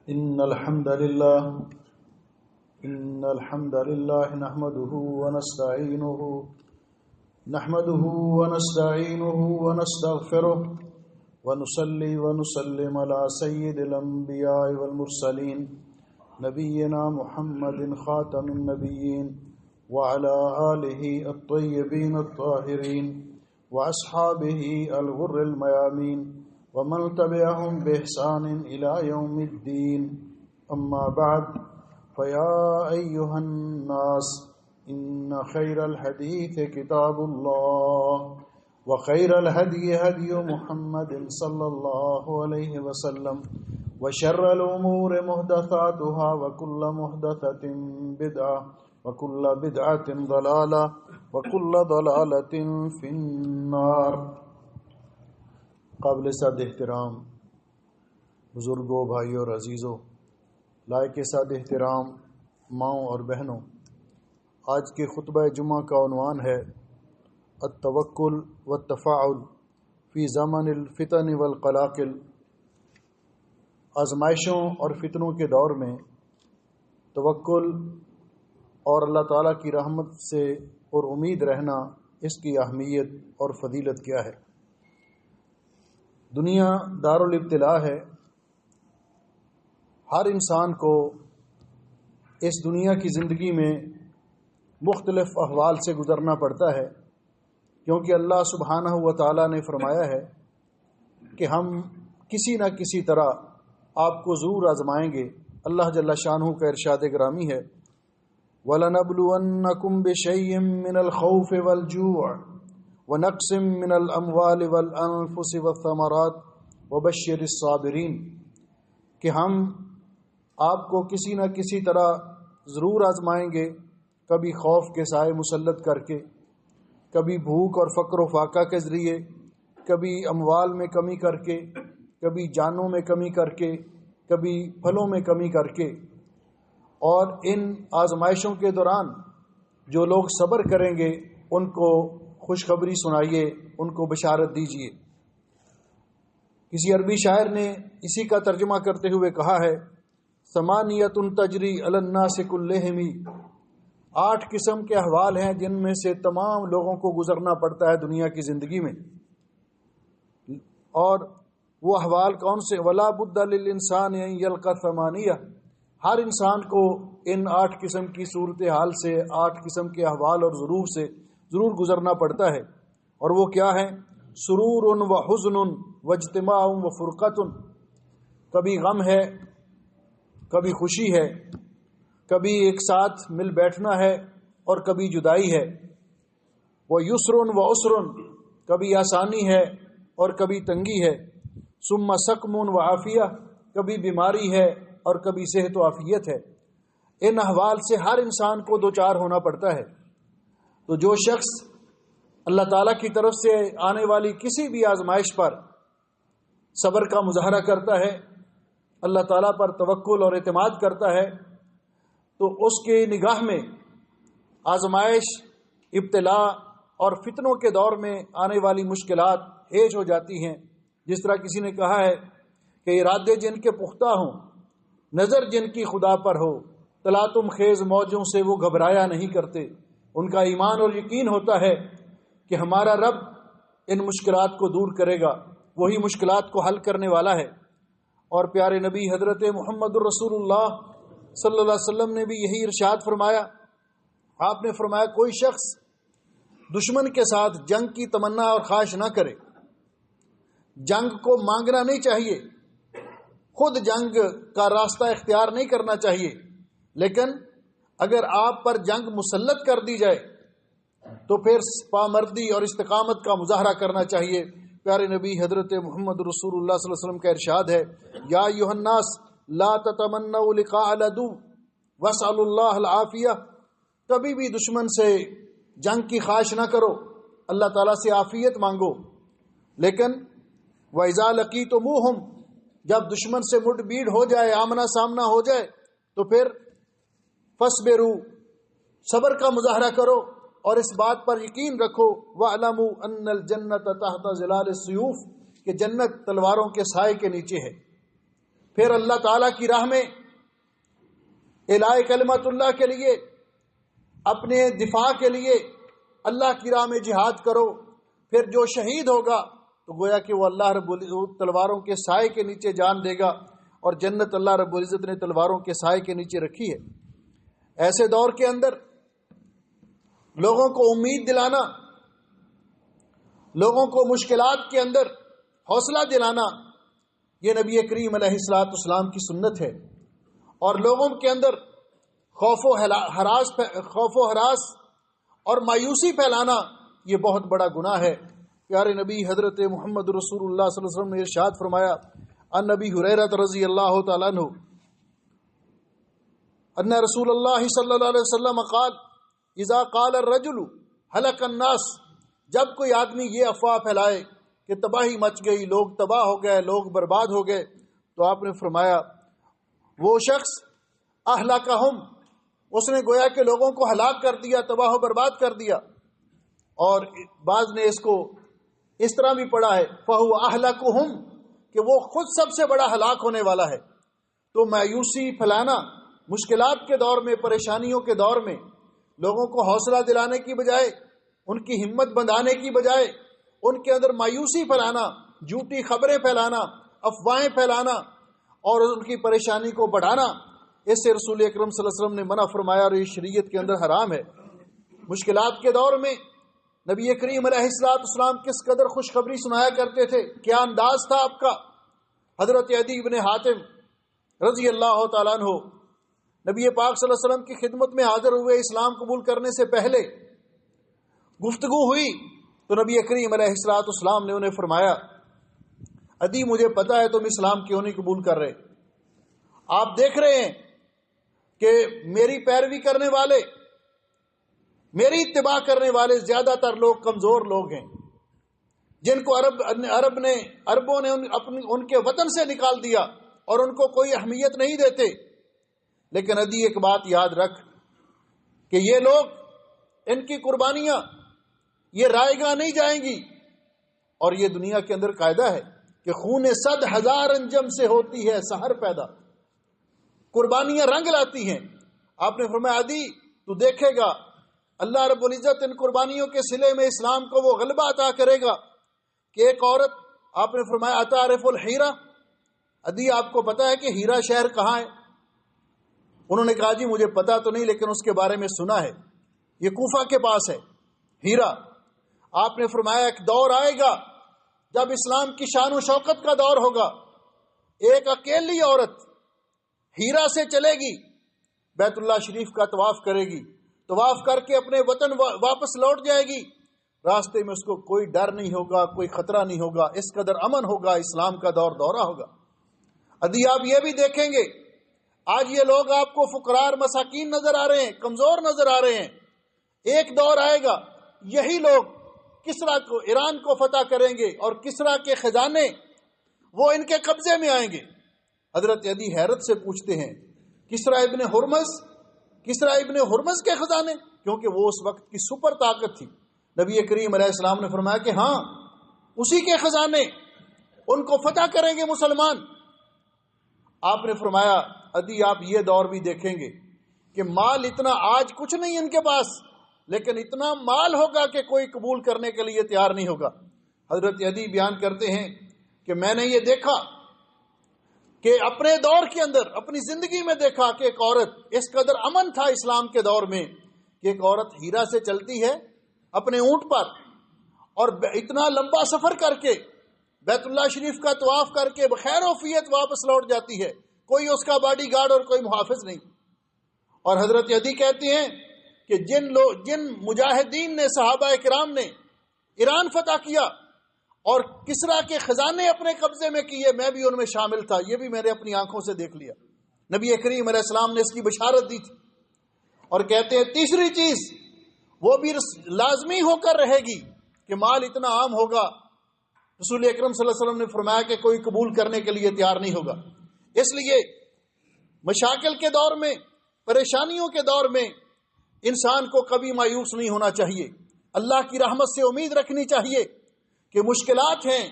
إن الحمد لله نحمده ونستغفره ونصلي ونسلم على سيد الأنبياء والمرسلين نبينا محمد خاتم النبيين وعلى آله الطيبين الطاهرين وأصحابه الغر الميامين ومن تبعهم بإحسان إلى يوم الدين. أما بعد فيا أيها الناس إن خير الحديث كتاب الله وخير الهدي هدي محمد صلى الله عليه وسلم وشر الأمور محدثاتها وكل محدثة بدعة وكل بدعة ضلالة وكل ضلالة في النار. قابل صد احترام بزرگوں، بھائیوں اور عزیزوں، لائق صد احترام ماؤں اور بہنوں، آج کے خطبہ جمعہ کا عنوان ہے التوکل والتفاعل فی زمن الفتن والقلاقل. آزمائشوں اور فتنوں کے دور میں توکل اور اللہ تعالیٰ کی رحمت سے اور امید رہنا، اس کی اہمیت اور فضیلت کیا ہے. دنیا دار الابتلاء ہے. ہر انسان کو اس دنیا کی زندگی میں مختلف احوال سے گزرنا پڑتا ہے، کیونکہ اللہ سبحانہ و تعالیٰ نے فرمایا ہے کہ ہم کسی نہ کسی طرح آپ کو ضرور آزمائیں گے. اللہ جل شانہ کا ارشاد گرامی ہے وَلَنَبْلُوَنَّكُمْ بِشَيْءٍ مِّنَ الْخَوْفِ وَالْجُوعِ وَنَقْصٍ مِّنَ الْأَمْوَالِ وَالْأَنفُسِ وَالثَّمَرَاتِ وَبَشِّرِ الصَّابِرِينَ، کہ ہم آپ کو کسی نہ کسی طرح ضرور آزمائیں گے، کبھی خوف کے سائے مسلط کر کے، کبھی بھوک اور فقر و فاقہ کے ذریعے، کبھی اموال میں کمی کر کے، کبھی جانوں میں کمی کر کے، کبھی پھلوں میں کمی کر کے. اور ان آزمائشوں کے دوران جو لوگ صبر کریں گے ان کو خوشخبری سنائیے، ان کو بشارت دیجیے. کسی عربی شاعر نے اسی کا ترجمہ کرتے ہوئے کہا ہے ثمانیۃ تجری علی الناس کلہم، 8 قسم کے احوال ہیں جن میں سے تمام لوگوں کو گزرنا پڑتا ہے دنیا کی زندگی میں. اور وہ احوال کون سے؟ ولا بد للانسان ان یلقى ثمانیہ، ہر انسان کو ان 8 قسم کی صورتحال سے، 8 قسم کے احوال اور ظروف سے ضرور گزرنا پڑتا ہے. اور وہ کیا ہیں؟ سرور و حزن و اجتماع و فرقت، کبھی غم ہے، کبھی خوشی ہے، کبھی ایک ساتھ مل بیٹھنا ہے اور کبھی جدائی ہے. وہ یسر و عسر، کبھی آسانی ہے اور کبھی تنگی ہے. ثم سقم و عافیہ، کبھی بیماری ہے اور کبھی صحت و عافیت ہے. ان احوال سے ہر انسان کو دوچار ہونا پڑتا ہے. تو جو شخص اللہ تعالیٰ کی طرف سے آنے والی کسی بھی آزمائش پر صبر کا مظاہرہ کرتا ہے، اللہ تعالیٰ پر توکل اور اعتماد کرتا ہے، تو اس کے نگاہ میں آزمائش، ابتلاء اور فتنوں کے دور میں آنے والی مشکلات ہیج ہو جاتی ہیں. جس طرح کسی نے کہا ہے کہ ارادے جن کے پختہ ہوں، نظر جن کی خدا پر ہو، تلاطم خیز موجوں سے وہ گھبرایا نہیں کرتے. ان کا ایمان اور یقین ہوتا ہے کہ ہمارا رب ان مشکلات کو دور کرے گا، وہی مشکلات کو حل کرنے والا ہے. اور پیارے نبی حضرت محمد الرسول اللہ صلی اللہ علیہ وسلم نے بھی یہی ارشاد فرمایا. آپ نے فرمایا کوئی شخص دشمن کے ساتھ جنگ کی تمنا اور خواہش نہ کرے. جنگ کو مانگنا نہیں چاہیے، خود جنگ کا راستہ اختیار نہیں کرنا چاہیے، لیکن اگر آپ پر جنگ مسلط کر دی جائے تو پھر پامردی اور استقامت کا مظاہرہ کرنا چاہیے. پیارے نبی حضرت محمد رسول اللہ صلی اللہ علیہ وسلم کا ارشاد ہے یا ایھا الناس لا تتمنوا لقاء العدو واسألوا اللہ العافیہ، کبھی بھی دشمن سے جنگ کی خواہش نہ کرو، اللہ تعالیٰ سے عافیت مانگو. لیکن وَإِذَا لَقِيتُمُوهُمْ، جب دشمن سے مٹ بیڑ ہو جائے، آمنا سامنا ہو جائے، تو پھر فَاصْبِرُوا، صبر کا مظاہرہ کرو اور اس بات پر یقین رکھو وَاعْلَمُوا أَنَّ الْجَنَّةَ تَحْتَ ظِلَالِ السُّيُوفِ، کہ جنت تلواروں کے سائے کے نیچے ہے. پھر اللہ تعالیٰ کی راہ میں اعلاء کلمت اللہ کے لیے، اپنے دفاع کے لیے اللہ کی راہ میں جہاد کرو۔ پھر جو شہید ہوگا تو گویا کہ وہ اللہ رب العزت تلواروں کے سائے کے نیچے جان دے گا، اور جنت اللہ رب العزت نے تلواروں کے سائے کے نیچے رکھی ہے۔ ایسے دور کے اندر لوگوں کو امید دلانا، لوگوں کو مشکلات کے اندر حوصلہ دلانا، یہ نبی کریم علیہ الصلوۃ والسلام کی سنت ہے۔ اور لوگوں کے اندر خوف و ہراس اور مایوسی پھیلانا یہ بہت بڑا گناہ ہے۔ پیارے نبی حضرت محمد رسول اللہ صلی اللہ علیہ وسلم نے ارشاد فرمایا، ان نبی ہریرہ رضی اللہ تعالیٰ عنہ ان رسول اللہ صلی اللہ علیہ وسلم قال اذا قال الرجل هلك الناس، جب کوئی آدمی یہ افواہ پھیلائے کہ تباہی مچ گئی، لوگ تباہ ہو گئے، لوگ برباد ہو گئے، تو آپ نے فرمایا وہ شخص اہلکہم، اس نے گویا کہ لوگوں کو ہلاک کر دیا، تباہ و برباد کر دیا۔ اور بعض نے اس کو اس طرح بھی پڑھا ہے فہو اہلکہم، کہ وہ خود سب سے بڑا ہلاک ہونے والا ہے۔ تو مایوسی پھیلانا مشکلات کے دور میں، پریشانیوں کے دور میں لوگوں کو حوصلہ دلانے کی بجائے، ان کی ہمت بندھانے کی بجائے ان کے اندر مایوسی پھیلانا، جھوٹی خبریں پھیلانا، افواہیں پھیلانا اور ان کی پریشانی کو بڑھانا، اس سے رسول اکرم صلی اللہ علیہ وسلم نے منع فرمایا، اور یہ شریعت کے اندر حرام ہے۔ مشکلات کے دور میں نبی کریم علیہ الصلوۃ والسلام کس قدر خوشخبری سنایا کرتے تھے، کیا انداز تھا آپ کا۔ حضرت عدی بن حاتم رضی اللہ تعالیٰ عنہ نبی پاک صلی اللہ علیہ وسلم کی خدمت میں حاضر ہوئے، اسلام قبول کرنے سے پہلے گفتگو ہوئی تو نبی کریم علیہ الصلوۃ والسلام نے انہیں فرمایا، عدی مجھے پتا ہے تم اسلام کیوں نہیں قبول کر رہے، آپ دیکھ رہے ہیں کہ میری پیروی کرنے والے، میری اتباع کرنے والے زیادہ تر لوگ کمزور لوگ ہیں، جن کو عربوں نے ان کے وطن سے نکال دیا اور ان کو کوئی اہمیت نہیں دیتے۔ لیکن عدی ایک بات یاد رکھ کہ یہ لوگ، ان کی قربانیاں یہ رائے گاہ نہیں جائیں گی، اور یہ دنیا کے اندر قاعدہ ہے کہ خون 100,000 انجم سے ہوتی ہے سحر پیدا، قربانیاں رنگ لاتی ہیں۔ آپ نے فرمایا عدی تو دیکھے گا اللہ رب العزت ان قربانیوں کے صلے میں اسلام کو وہ غلبہ عطا کرے گا کہ ایک عورت، آپ نے فرمایا اتعرف الحیرہ، عدی آپ کو پتا ہے کہ ہیرا شہر کہاں ہے؟ انہوں نے کہا جی مجھے پتا تو نہیں لیکن اس کے بارے میں سنا ہے، یہ کوفہ کے پاس ہے ہیرا۔ آپ نے فرمایا ایک دور آئے گا جب اسلام کی شان و شوکت کا دور ہوگا، ایک اکیلی عورت ہیرا سے چلے گی، بیت اللہ شریف کا طواف کرے گی، طواف کر کے اپنے وطن واپس لوٹ جائے گی، راستے میں اس کو کوئی ڈر نہیں ہوگا، کوئی خطرہ نہیں ہوگا، اس قدر امن ہوگا، اسلام کا دور دورہ ہوگا۔ ادھی آپ یہ بھی دیکھیں گے آج یہ لوگ آپ کو فقراء مساکین نظر آ رہے ہیں، کمزور نظر آ رہے ہیں، ایک دور آئے گا یہی لوگ کسرا کو، ایران کو فتح کریں گے اور کسرا کے خزانے وہ ان کے قبضے میں آئیں گے۔ حضرت عدی حیرت سے پوچھتے ہیں کسرا ابن ہرمز کے خزانے، کیونکہ وہ اس وقت کی سپر طاقت تھی۔ نبی کریم علیہ السلام نے فرمایا کہ ہاں اسی کے خزانے، ان کو فتح کریں گے مسلمان۔ آپ نے فرمایا عدی آپ یہ دور بھی دیکھیں گے کہ مال اتنا، آج کچھ نہیں ان کے پاس، لیکن اتنا مال ہوگا کہ کوئی قبول کرنے کے لیے تیار نہیں ہوگا۔ حضرت عدی بیان کرتے ہیں کہ میں نے یہ دیکھا کہ اپنے دور کے اندر، اپنی زندگی میں دیکھا کہ ایک عورت، اس قدر امن تھا اسلام کے دور میں کہ ایک عورت ہیرا سے چلتی ہے اپنے اونٹ پر اور اتنا لمبا سفر کر کے بیت اللہ شریف کا طواف کر کے بخیر وفیت واپس لوٹ جاتی ہے، کوئی اس کا باڈی گارڈ اور کوئی محافظ نہیں۔ اور حضرت عدی کہتے ہیں کہ جن مجاہدین نے، صحابہ کرام نے ایران فتح کیا اور کسرا کے خزانے اپنے قبضے میں کیے، میں بھی ان میں شامل تھا، یہ بھی میں نے اپنی آنکھوں سے دیکھ لیا۔ نبی کریم علیہ السلام نے اس کی بشارت دی تھی۔ اور کہتے ہیں تیسری چیز وہ بھی لازمی ہو کر رہے گی کہ مال اتنا عام ہوگا، رسول اکرم صلی اللہ علیہ وسلم نے فرمایا کہ کوئی قبول کرنے کے لیے تیار نہیں ہوگا۔ اس لیے مشاکل کے دور میں، پریشانیوں کے دور میں انسان کو کبھی مایوس نہیں ہونا چاہیے، اللہ کی رحمت سے امید رکھنی چاہیے کہ مشکلات ہیں۔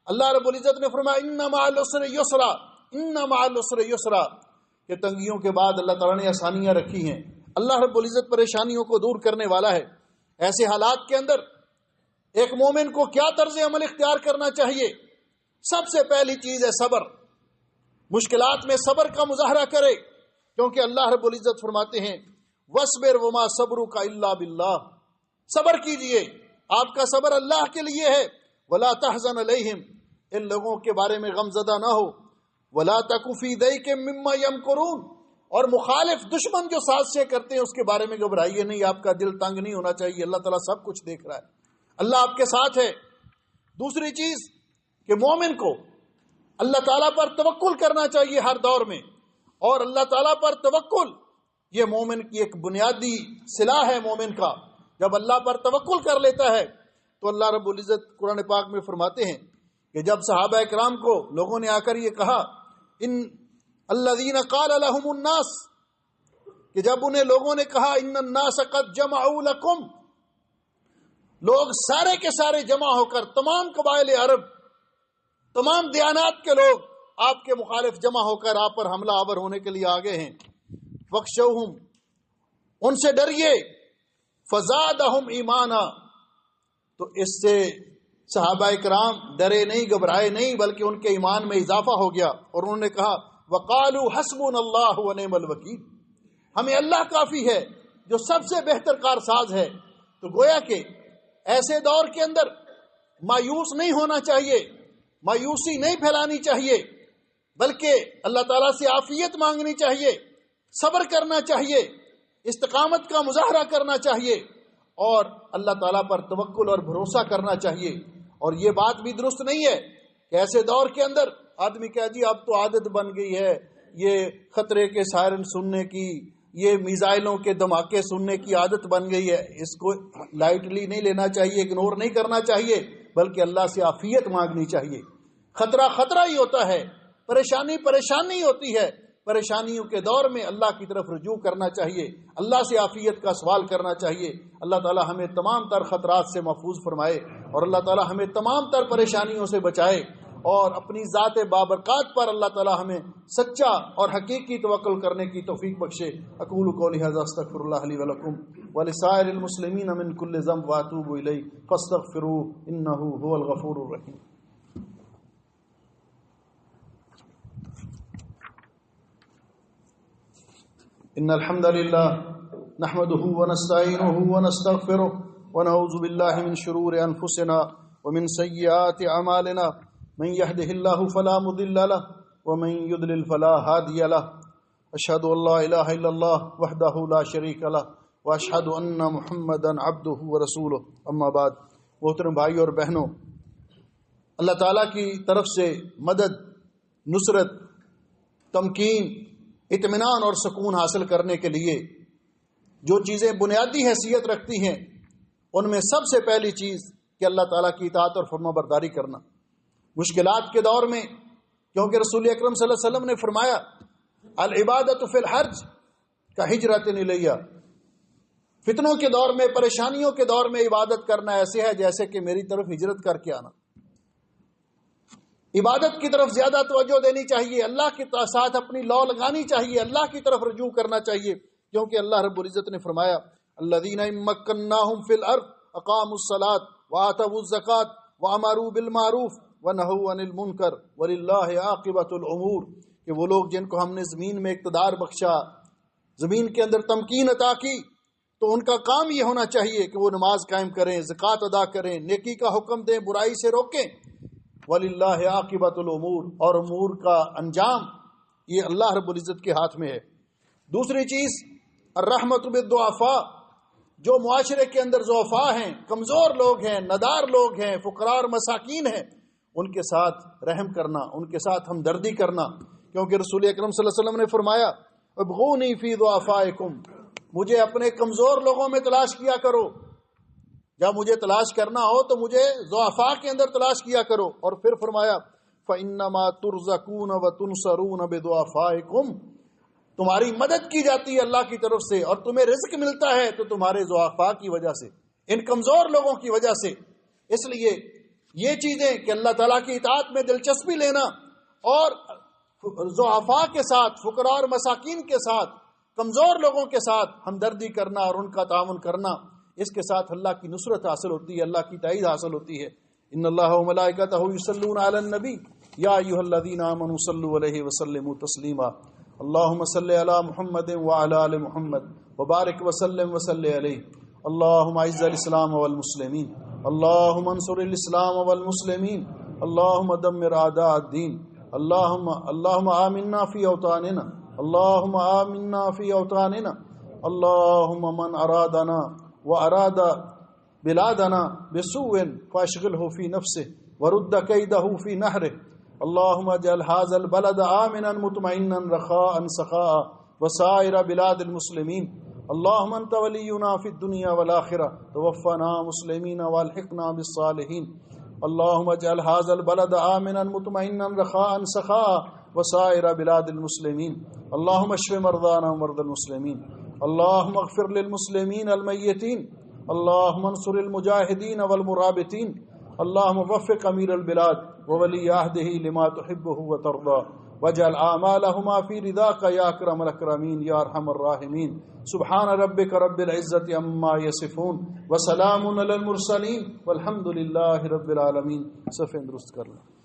اللہ رب العزت نے فرمایا ان مع العسر یسرا، ان مع العسر یسرا، کہ تنگیوں کے بعد اللہ تعالیٰ نے آسانیاں رکھی ہیں۔ اللہ رب العزت پریشانیوں کو دور کرنے والا ہے۔ ایسے حالات کے اندر ایک مومن کو کیا طرز عمل اختیار کرنا چاہیے؟ سب سے پہلی چیز ہے صبر۔ مشکلات میں صبر کا مظاہرہ کرے، کیونکہ اللہ رب العزت فرماتے ہیں وَاصْبِرْ وَمَا صَبْرُكَ إِلَّا بِاللَّهِ، صبر کیجئے، آپ کا صبر اللہ کے لیے ہے۔ وَلَا تَحْزَنْ عَلَيْهِمْ، ان لوگوں کے بارے میں غم زدہ نہ ہو۔ وَلَا تَكُ فِي ضَيْقٍ مِّمَّا يَمْكُرُونَ، اور مخالف دشمن جو سازشیں کرتے ہیں اس کے بارے میں گھبرائیے نہیں، آپ کا دل تنگ نہیں ہونا چاہیے، اللہ تعالیٰ سب کچھ دیکھ رہا ہے، اللہ آپ کے ساتھ ہے۔ دوسری چیز کہ مومن کو اللہ تعالیٰ پر توکل کرنا چاہیے ہر دور میں، اور اللہ تعالیٰ پر توکل یہ مومن کی ایک بنیادی سلاح ہے۔ مومن کا جب اللہ پر توکل کر لیتا ہے تو اللہ رب العزت قرآن پاک میں فرماتے ہیں کہ جب صحابہ کرام کو لوگوں نے آ کر یہ کہا ان الذین قال لهم الناس، کہ جب انہیں لوگوں نے کہا ان الناس قد جمعوا لکم، لوگ سارے کے سارے جمع ہو کر، تمام قبائل عرب، تمام دیانات کے لوگ آپ کے مخالف جمع ہو کر آپ پر حملہ آور ہونے کے لیے آگے ہیں، فخشوہم، ان سے ڈریے، فزادہم ایمانا، تو اس سے صحابہ کرام ڈرے نہیں، گھبرائے نہیں، بلکہ ان کے ایمان میں اضافہ ہو گیا، اور انہوں نے کہا وقالوا حسبنا اللہ ونعم الوکیل، ہمیں اللہ کافی ہے جو سب سے بہتر کارساز ہے۔ تو گویا کہ ایسے دور کے اندر مایوس نہیں ہونا چاہیے، مایوسی نہیں پھیلانی چاہیے، بلکہ اللہ تعالیٰ سے عافیت مانگنی چاہیے، صبر کرنا چاہیے، استقامت کا مظاہرہ کرنا چاہیے، اور اللہ تعالیٰ پر توکل اور بھروسہ کرنا چاہیے۔ اور یہ بات بھی درست نہیں ہے کہ ایسے دور کے اندر آدمی کہہ جی اب تو عادت بن گئی ہے یہ خطرے کے سائرن سننے کی، یہ میزائلوں کے دھماکے سننے کی عادت بن گئی ہے، اس کو لائٹلی نہیں لینا چاہیے، اگنور نہیں کرنا چاہیے، بلکہ اللہ سے عافیت مانگنی چاہیے۔ خطرہ خطرہ ہی ہوتا ہے، پریشانی پریشانی ہوتی ہے، پریشانیوں کے دور میں اللہ کی طرف رجوع کرنا چاہیے، اللہ سے عافیت کا سوال کرنا چاہیے۔ اللہ تعالی ہمیں تمام تر خطرات سے محفوظ فرمائے، اور اللہ تعالی ہمیں تمام تر پریشانیوں سے بچائے، اور اپنی ذات بابرکات پر اللہ تعالی ہمیں سچا اور حقیقی توکل کرنے کی توفیق بخشے۔ اقول قولی ھذا استغفر اللہ لی ولکم ولسائر المسلمین من کل ذنب واتوب الیہ فاستغفروہ انہ ھو الغفور الرحیم۔ ان الحمد للہ نحمده ونستعینه ونستغفره ونعوذ باللہ من شرور انفسنا ومن سیئات اعمالنا، من يهده الله فلا مضل له ومن يضلل فلا هادي له، اشهد ان لا اله الا الله وحده لا شريك له واشهد ان محمدا عبده ورسوله، اما بعد۔ محترم بھائی اور بہنوں، اللہ تعالیٰ کی طرف سے مدد، نصرت، تمکین، اطمینان اور سکون حاصل کرنے کے لیے جو چیزیں بنیادی حیثیت رکھتی ہیں ان میں سب سے پہلی چیز کہ اللہ تعالیٰ کی اطاعت اور فرما برداری کرنا۔ مشکلات کے دور میں، کیونکہ رسول اکرم صلی اللہ علیہ وسلم نے فرمایا العبادت فی الحرج کا ہجرت الیہ، فتنوں کے دور میں، پریشانیوں کے دور میں عبادت کرنا ایسے ہے جیسے کہ میری طرف ہجرت کر کے آنا۔ عبادت کی طرف زیادہ توجہ دینی چاہیے، اللہ کے ساتھ اپنی لو لگانی چاہیے، اللہ کی طرف رجوع کرنا چاہیے، کیونکہ اللہ رب العزت نے فرمایا الذین مکناہم فی الارض اقاموا الصلاۃ وآتوا الزکاۃ وامروا بالمعروف ونہوا عن المنکر وللہ عاقبۃ الامور، کہ وہ لوگ جن کو ہم نے زمین میں اقتدار بخشا، زمین کے اندر تمکین عطا کی، تو ان کا کام یہ ہونا چاہیے کہ وہ نماز قائم کریں، زکوٰۃ ادا کریں، نیکی کا حکم دیں، برائی سے روکیں، وَلِلَّهِ عَاقِبَةُ الْأُمُورِ، اور امور کا انجام یہ اللہ رب العزت کے ہاتھ میں ہے۔ دوسری چیز الرحمۃ بالضعفاء، جو معاشرے کے اندر ضعفاء ہیں، کمزور لوگ ہیں، ندار لوگ ہیں، فقراء اور مساکین ہیں، ان کے ساتھ رحم کرنا، ان کے ساتھ ہمدردی کرنا، کیونکہ رسول اکرم صلی اللہ علیہ وسلم نے فرمایا ابغونی فی ضعفائکم، مجھے اپنے کمزور لوگوں میں تلاش کیا کرو، جب مجھے تلاش کرنا ہو تو مجھے ضعفاء کے اندر تلاش کیا کرو، اور پھر فرمایا فَإِنَّمَا تُرْزَقُونَ وَتُنْصَرُونَ بِضُعَفَائِكُمْ، تمہاری مدد کی جاتی ہے اللہ کی طرف سے، اور تمہیں رزق ملتا ہے تو تمہارے ضعفاء کی وجہ سے، ان کمزور لوگوں کی وجہ سے۔ اس لیے یہ چیزیں کہ اللہ تعالیٰ کی اطاعت میں دلچسپی لینا اور ضعفاء کے ساتھ، فقراء اور مساکین کے ساتھ، کمزور لوگوں کے ساتھ ہمدردی کرنا اور ان کا تعاون کرنا، اس کے ساتھ اللہ کی نصرت حاصل ہوتی ہے، اللہ کی تائید حاصل ہوتی ہے۔ ان اللہ و ملائکتہ یصلون علی النبی یا ایھا الذین آمنوا صلوا علیہ وسلموا تسلیما اللهم صل علی محمد وعلی آل محمد وبارک وسلم وصلی علیہ۔ اللهم اعز الاسلام والمسلمین، اللهم انصر الاسلام والمسلمین، اللهم دمر اعداء الدین، اللهم آمنا فی اوطاننا، اللهم آمنا فی اوطاننا، اللهم من ارادنا واراد بلادنا بسوء فاشغله في نفسه ورد كيده في نحره، اللهم اجعل هذا البلد آمنا مطمئنا رخاء سخاء وسائر بلاد المسلمين، اللهم انت ولينا في الدنيا والآخرة، توفنا مسلمين والحقنا بالصالحين، اللهم اجعل هذا البلد آمنا مطمئنا رخاء سخاء وسائر بلاد المسلمين، اللهم اشف مرضانا ومرضى المسلمين، اللهم اغفر للمسلمين الميتين، اللهم انصر المجاهدين والمرابطين، اللهم وفق امیر البلاد وولی عہدہ لما تحبہ وترضى واجعل اعمالهما في رضاك يا اکرم الاکرمین یا ارحم الراحمین۔ سبحان ربک رب العزة عما یصفون وسلام علی المرسلین والحمد للہ رب العالمین۔ صفحہ درست کر لیں۔